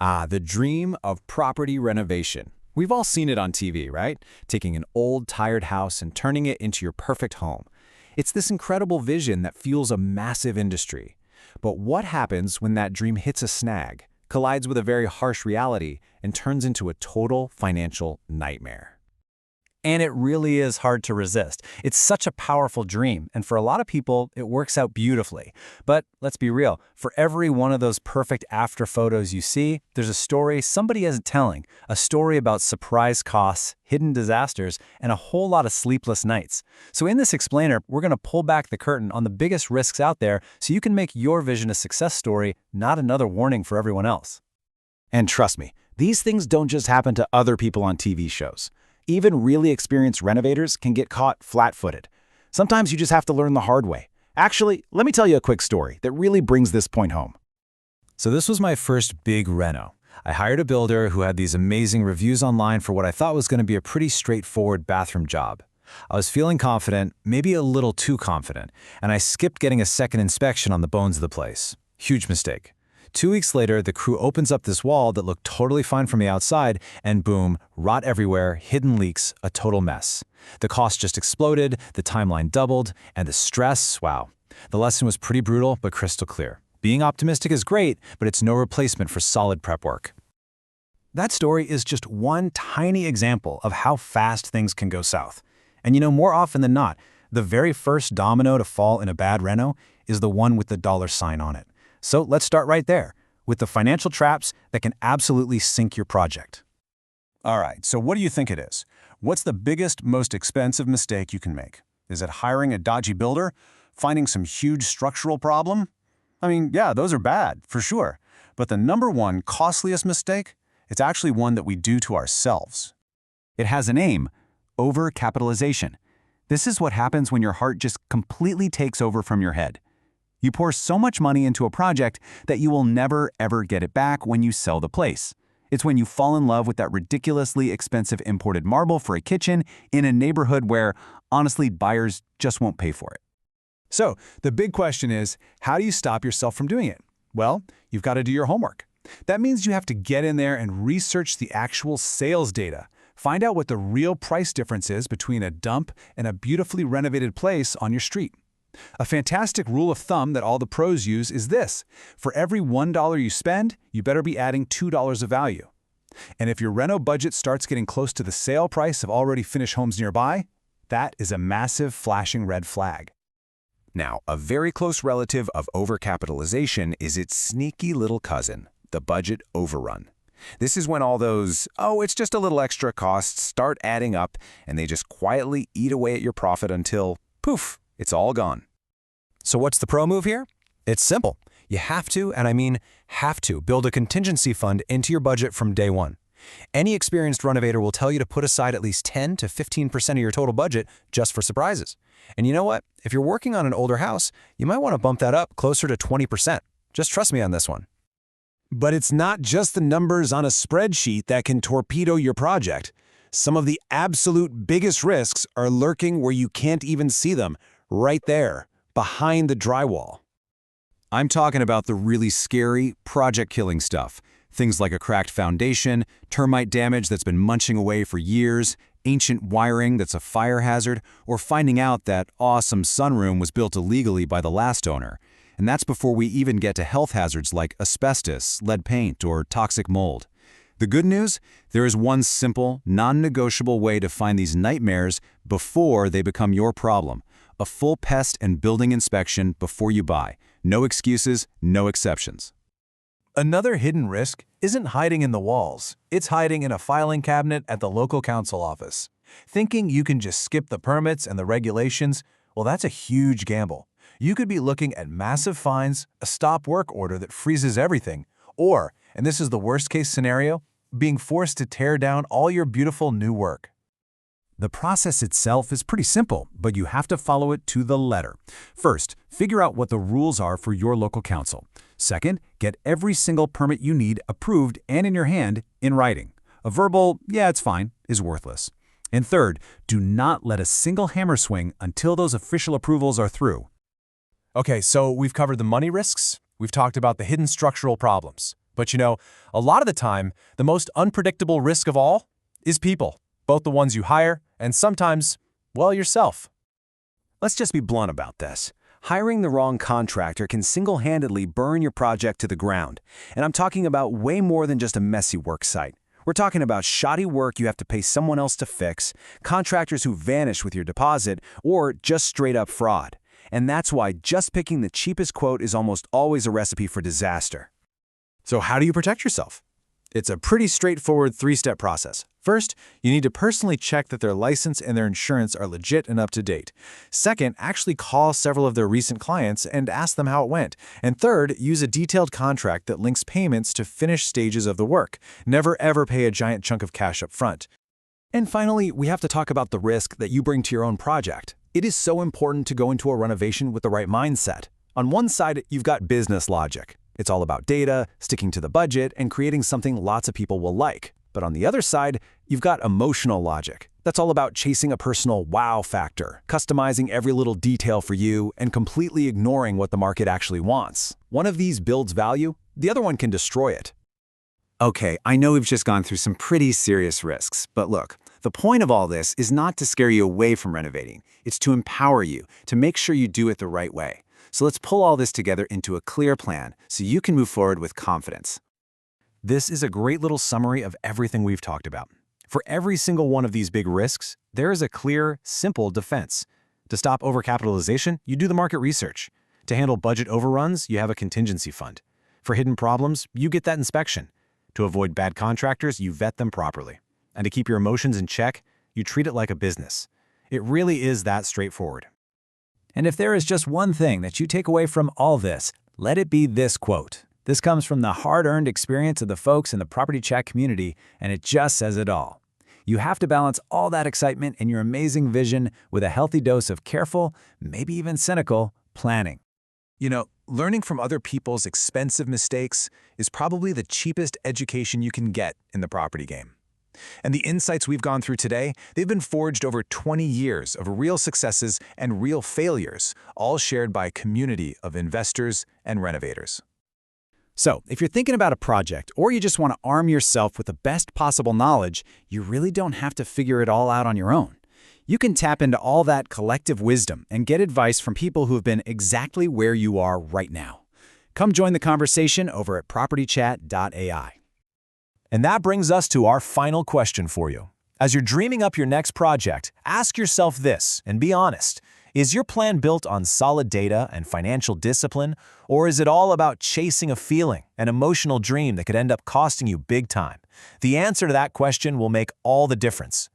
Ah, the dream of property renovation. We've all seen it on TV, right? Taking an old, tired house and turning it into your perfect home. It's this incredible vision that fuels a massive industry. But what happens when that dream hits a snag, collides with a very harsh reality, and turns into a total financial nightmare? And it really is hard to resist. It's such a powerful dream, and for a lot of people, it works out beautifully. But let's be real, for every one of those perfect after photos you see, there's a story somebody isn't telling, a story about surprise costs, hidden disasters, and a whole lot of sleepless nights. So in this explainer, we're going to pull back the curtain on the biggest risks out there so you can make your vision a success story, not another warning for everyone else. And trust me, these things don't just happen to other people on TV shows. Even really experienced renovators can get caught flat-footed. Sometimes you just have to learn the hard way. Actually, let me tell you a quick story that really brings this point home. So this was my first big reno. I hired a builder who had these amazing reviews online for what I thought was going to be a pretty straightforward bathroom job. I was feeling confident, maybe a little too confident, and I skipped getting a second inspection on the bones of the place. Huge mistake. 2 weeks later, the crew opens up this wall that looked totally fine from the outside, and boom, rot everywhere, hidden leaks, a total mess. The cost just exploded, the timeline doubled, and the stress, wow. The lesson was pretty brutal, but crystal clear. Being optimistic is great, but it's no replacement for solid prep work. That story is just one tiny example of how fast things can go south. And more often than not, the very first domino to fall in a bad reno is the one with the dollar sign on it. So let's start right there, with the financial traps that can absolutely sink your project. All right, so what do you think it is? What's the biggest, most expensive mistake you can make? Is it hiring a dodgy builder? Finding some huge structural problem? I mean, yeah, those are bad, for sure. But the number one costliest mistake, it's actually one that we do to ourselves. It has a name: overcapitalization. This is what happens when your heart just completely takes over from your head. You pour so much money into a project that you will never, ever get it back when you sell the place. It's when you fall in love with that ridiculously expensive imported marble for a kitchen in a neighborhood where, honestly, buyers just won't pay for it. So the big question is, how do you stop yourself from doing it? Well, you've got to do your homework. That means you have to get in there and research the actual sales data. Find out what the real price difference is between a dump and a beautifully renovated place on your street. A fantastic rule of thumb that all the pros use is this: for every $1 you spend, you better be adding $2 of value. And if your reno budget starts getting close to the sale price of already finished homes nearby, that is a massive flashing red flag. Now, a very close relative of overcapitalization is its sneaky little cousin, the budget overrun. This is when all those, oh, it's just a little extra costs start adding up, and they just quietly eat away at your profit until, poof, it's all gone. So what's the pro move here? It's simple. You have to, and I mean have to, build a contingency fund into your budget from day one. Any experienced renovator will tell you to put aside at least 10 to 15% of your total budget just for surprises. And you know what? If you're working on an older house, you might want to bump that up closer to 20%. Just trust me on this one. But it's not just the numbers on a spreadsheet that can torpedo your project. Some of the absolute biggest risks are lurking where you can't even see them, right there, behind the drywall. I'm talking about the really scary, project-killing stuff. Things like a cracked foundation, termite damage that's been munching away for years, ancient wiring that's a fire hazard, or finding out that awesome sunroom was built illegally by the last owner. And that's before we even get to health hazards like asbestos, lead paint, or toxic mold. The good news? There is one simple, non-negotiable way to find these nightmares before they become your problem. A full pest and building inspection before you buy. No excuses, no exceptions. Another hidden risk isn't hiding in the walls. It's hiding in a filing cabinet at the local council office. Thinking you can just skip the permits and the regulations, well, that's a huge gamble. You could be looking at massive fines, a stop work order that freezes everything, or, and this is the worst-case scenario, being forced to tear down all your beautiful new work. The process itself is pretty simple, but you have to follow it to the letter. First, figure out what the rules are for your local council. Second, get every single permit you need approved and in your hand in writing. A verbal, yeah, it's fine, is worthless. And third, do not let a single hammer swing until those official approvals are through. Okay, so we've covered the money risks, we've talked about the hidden structural problems. But a lot of the time, the most unpredictable risk of all is people, both the ones you hire and sometimes, well, yourself. Let's just be blunt about this. Hiring the wrong contractor can single-handedly burn your project to the ground. And I'm talking about way more than just a messy work site. We're talking about shoddy work you have to pay someone else to fix, contractors who vanish with your deposit, or just straight-up fraud. And that's why just picking the cheapest quote is almost always a recipe for disaster. So how do you protect yourself? It's a pretty straightforward three-step process. First, you need to personally check that their license and their insurance are legit and up to date. Second, actually call several of their recent clients and ask them how it went. And third, use a detailed contract that links payments to finished stages of the work. Never ever pay a giant chunk of cash up front. And finally, we have to talk about the risk that you bring to your own project. It is so important to go into a renovation with the right mindset. On one side, you've got business logic. It's all about data, sticking to the budget, and creating something lots of people will like. But on the other side, you've got emotional logic. That's all about chasing a personal wow factor, customizing every little detail for you, and completely ignoring what the market actually wants. One of these builds value, the other one can destroy it. Okay, I know we've just gone through some pretty serious risks, but look, the point of all this is not to scare you away from renovating. It's to empower you, to make sure you do it the right way. So let's pull all this together into a clear plan so you can move forward with confidence. This is a great little summary of everything we've talked about. For every single one of these big risks, there is a clear, simple defense. To stop overcapitalization, you do the market research. To handle budget overruns, you have a contingency fund. For hidden problems, you get that inspection. To avoid bad contractors, you vet them properly. And to keep your emotions in check, you treat it like a business. It really is that straightforward. And if there is just one thing that you take away from all this, let it be this quote. This comes from the hard-earned experience of the folks in the Property Chat community, and it just says it all. You have to balance all that excitement and your amazing vision with a healthy dose of careful, maybe even cynical, planning. Learning from other people's expensive mistakes is probably the cheapest education you can get in the property game. And the insights we've gone through today, they've been forged over 20 years of real successes and real failures, all shared by a community of investors and renovators. So, if you're thinking about a project or you just want to arm yourself with the best possible knowledge, you really don't have to figure it all out on your own. You can tap into all that collective wisdom and get advice from people who have been exactly where you are right now. Come join the conversation over at propertychat.ai. And that brings us to our final question for you. As you're dreaming up your next project, ask yourself this and be honest. Is your plan built on solid data and financial discipline, or is it all about chasing a feeling, an emotional dream that could end up costing you big time? The answer to that question will make all the difference.